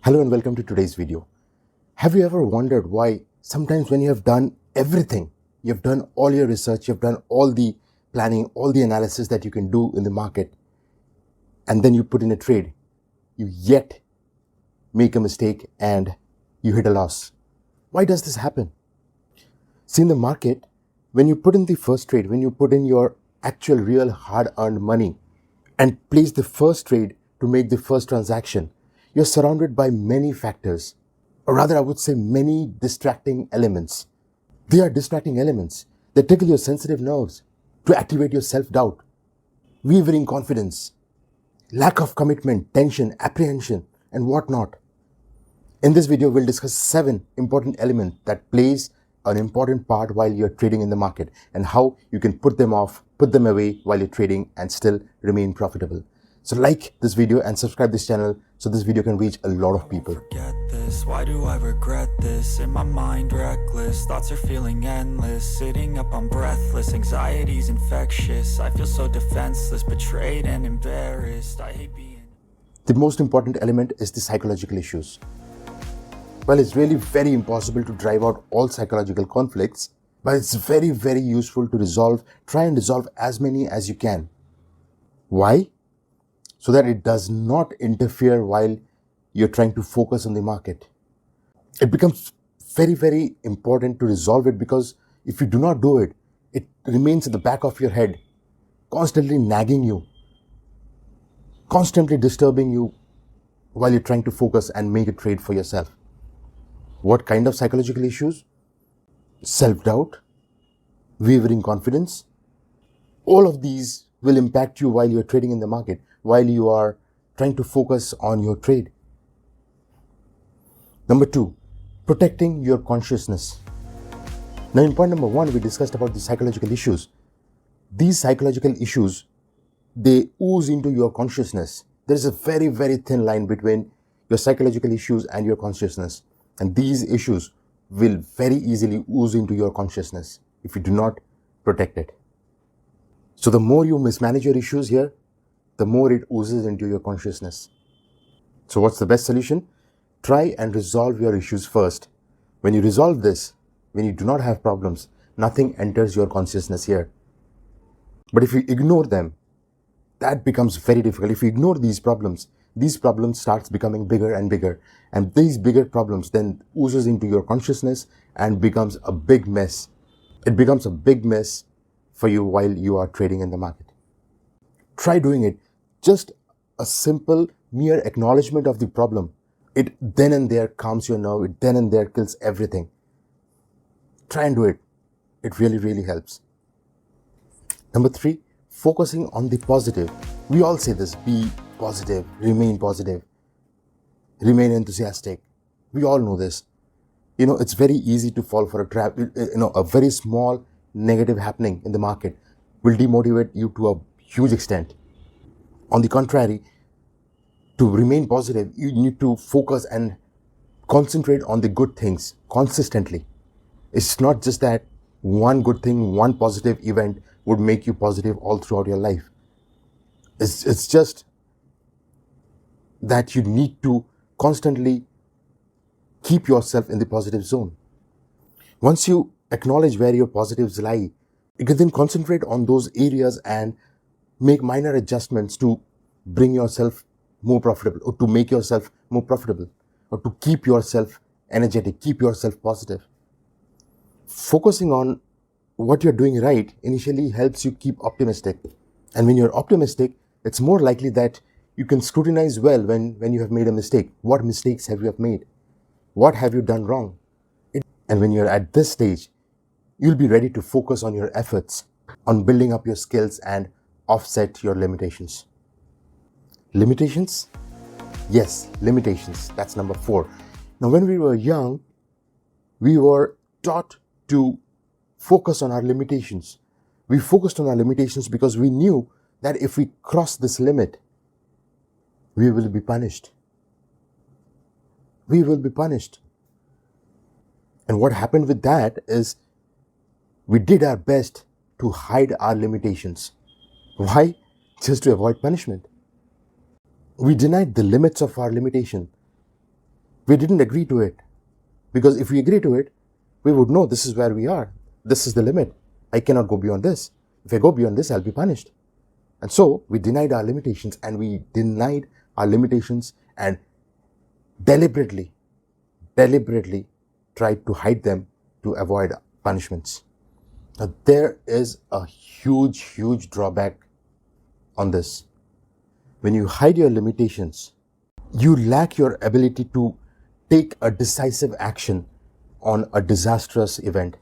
Hello and welcome to today's video. Have you ever wondered why sometimes when you have done everything, you've done all your research, you've done all the planning, all the analysis that you can do in the market, and then you put in a trade, you yet make a mistake and you hit a loss? Why does this happen? See, in the market, when you put in the first trade, when you put in your actual real hard-earned money and place the first trade to make the first transaction, you're surrounded by many factors, or rather I would say many distracting elements. They are distracting elements that tickle your sensitive nerves to activate your self-doubt, wavering confidence, lack of commitment, tension, apprehension, and whatnot. In this video, we'll discuss 7 important elements that plays an important part while you're trading in the market and how you can put them away while you're trading and still remain profitable. So like this video and subscribe this channel so this video can reach a lot of people. Forget this, why do I regret this? In my mind reckless, thoughts are feeling endless. Sitting up, I'm breathless, anxiety's infectious. I feel so defenseless, betrayed and embarrassed. I hate being... The most important element is the psychological issues. Well, it's really very impossible to drive out all psychological conflicts, but it's very, very useful to try and resolve as many as you can. Why? So that it does not interfere while you're trying to focus on the market. It becomes very, very important to resolve it, because if you do not do it, it remains at the back of your head, constantly nagging you, constantly disturbing you while you're trying to focus and make a trade for yourself. What kind of psychological issues? Self-doubt, wavering confidence. All of these will impact you while you're trading in the market, while you are trying to focus on your trade. Number 2, protecting your consciousness. Now in point number 1, we discussed about the psychological issues. These psychological issues, they ooze into your consciousness. There is a very, very thin line between your psychological issues and your consciousness. And these issues will very easily ooze into your consciousness if you do not protect it. So the more you mismanage your issues here, the more it oozes into your consciousness. So what's the best solution? Try and resolve your issues first. When you resolve this, when you do not have problems, nothing enters your consciousness here. But if you ignore them, that becomes very difficult. If you ignore these problems starts becoming bigger and bigger. And these bigger problems then oozes into your consciousness and becomes a big mess. It becomes a big mess for you while you are trading in the market. Try doing it. Just a simple, mere acknowledgement of the problem. It then and there calms your nerve. It then and there kills everything. Try and do it. It really, really helps. Number 3, focusing on the positive. We all say this: be positive, remain enthusiastic. We all know this. It's very easy to fall for a trap. A very small negative happening in the market will demotivate you to a huge extent. On the contrary, to remain positive, you need to focus and concentrate on the good things consistently. It's not just that one good thing, one positive event would make you positive all throughout your life. It's just that you need to constantly keep yourself in the positive zone. Once you acknowledge where your positives lie, you can then concentrate on those areas and make minor adjustments to bring yourself more profitable, or to make yourself more profitable, or to keep yourself energetic, keep yourself positive. Focusing on what you're doing right initially helps you keep optimistic. And when you're optimistic, it's more likely that you can scrutinize well when you have made a mistake. What mistakes have you made? What have you done wrong? And when you're at this stage, you'll be ready to focus on your efforts, on building up your skills and offset your limitations. Limitations? Yes, limitations. That's number 4. Now, when we were young, we were taught to focus on our limitations. We focused on our limitations because we knew that if we cross this limit, we will be punished. We will be punished. And what happened with that is we did our best to hide our limitations. Why? Just to avoid punishment. We denied the limits of our limitation. We didn't agree to it. Because if we agree to it, we would know this is where we are. This is the limit. I cannot go beyond this. If I go beyond this, I'll be punished. And so we denied our limitations, and deliberately tried to hide them to avoid punishments. Now, there is a huge drawback on this. When you hide your limitations, you lack your ability to take a decisive action on a disastrous event.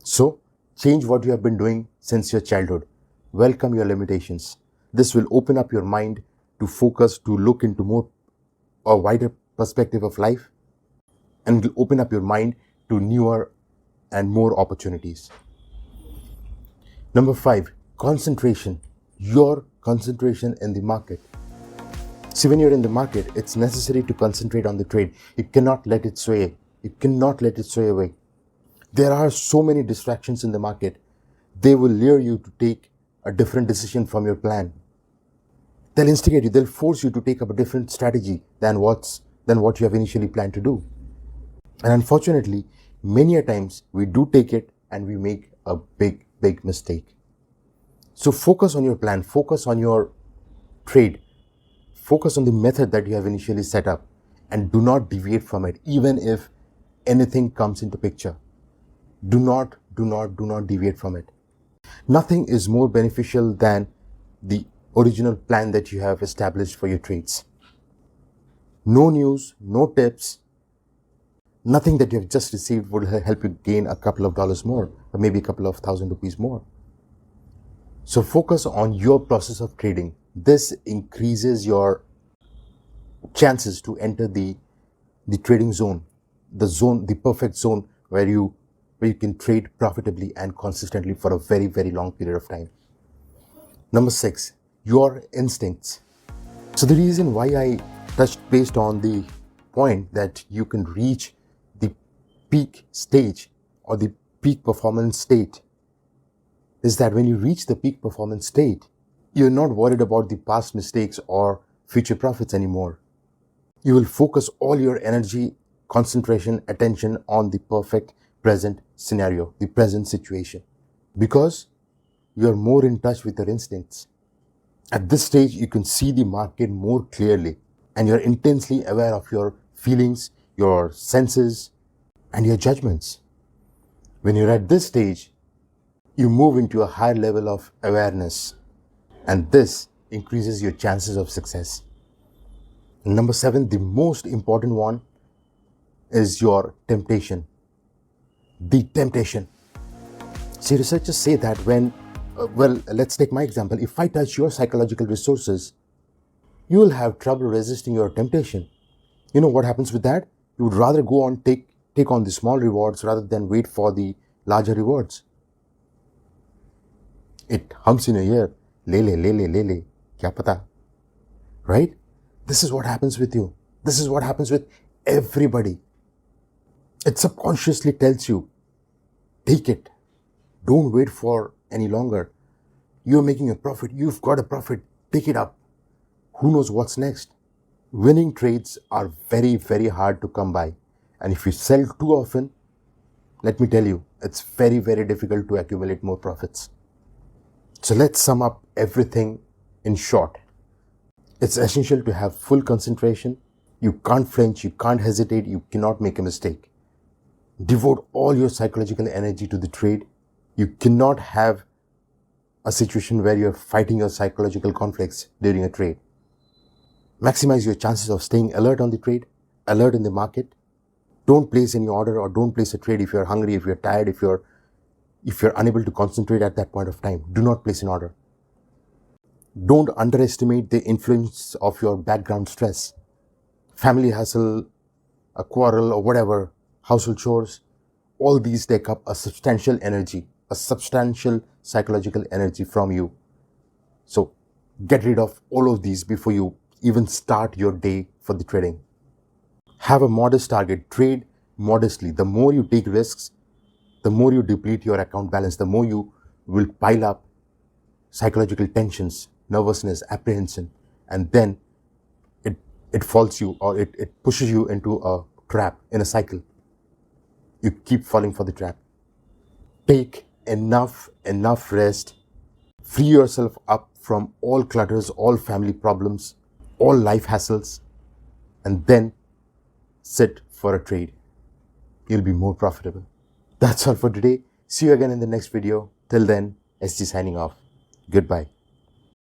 So, change what you have been doing since your childhood. Welcome your limitations. This will open up your mind to focus, to look into a wider perspective of life, and will open up your mind to newer and more opportunities. Number 5, concentration. Your concentration in the market. See, when you're in the market, it's necessary to concentrate on the trade. You cannot let it sway. You cannot let it sway away. There are so many distractions in the market. They will lure you to take a different decision from your plan. They'll instigate you. They'll force you to take up a different strategy than what you have initially planned to do. And unfortunately, many a times we do take it and we make a big mistake. So focus on your plan. Focus on your trade. Focus on the method that you have initially set up, and do not deviate from it, even if anything comes into picture. Do not deviate from it. Nothing is more beneficial than the original plan that you have established for your trades. No news, no tips, nothing that you have just received would help you gain a couple of dollars more, or maybe a couple of $1,000 more. So focus on your process of trading. This increases your chances to enter the trading zone, the perfect zone where you can trade profitably and consistently for a very long period of time. Number 6, your instincts. So the reason why I touched based on the point that you can reach the peak stage or the peak performance state is that when you reach the peak performance state, you're not worried about the past mistakes or future profits anymore. You will focus all your energy, concentration, attention on the perfect present scenario, the present situation, because you're more in touch with your instincts. At this stage, you can see the market more clearly, and you're intensely aware of your feelings, your senses, and your judgments. When you're at this stage, you move into a higher level of awareness, and this increases your chances of success. Number 7, the most important one is your temptation. The temptation. See, researchers say that let's take my example. If I touch your psychological resources, you will have trouble resisting your temptation. You know what happens with that? You would rather go on take on the small rewards rather than wait for the larger rewards. It hums in your ear. Le, kya pata? Right? This is what happens with you. This is what happens with everybody. It subconsciously tells you, take it. Don't wait for any longer. You're making a profit. You've got a profit. Pick it up. Who knows what's next? Winning trades are very hard to come by. And if you sell too often, let me tell you, it's very difficult to accumulate more profits. So let's sum up everything in short. It's essential to have full concentration. You can't flinch, you can't hesitate, you cannot make a mistake. Devote all your psychological energy to the trade. You cannot have a situation where you're fighting your psychological conflicts during a trade. Maximize your chances of staying alert on the trade, alert in the market. Don't place any order or don't place a trade if you're hungry, if you're tired, if you're unable to concentrate at that point of time. Do not place an order. Don't underestimate the influence of your background stress. Family hustle, a quarrel or whatever, household chores, all these take up a substantial energy, a substantial psychological energy from you. So get rid of all of these before you even start your day for the trading. Have a modest target. Trade modestly. The more you take risks, the more you deplete your account balance, the more you will pile up psychological tensions, nervousness, apprehension, and then it faults you or it pushes you into a trap, in a cycle. You keep falling for the trap. Take enough rest. Free yourself up from all clutters, all family problems, all life hassles, and then sit for a trade. You'll be more profitable. That's all for today. See you again in the next video. Till then, SG signing off. Goodbye.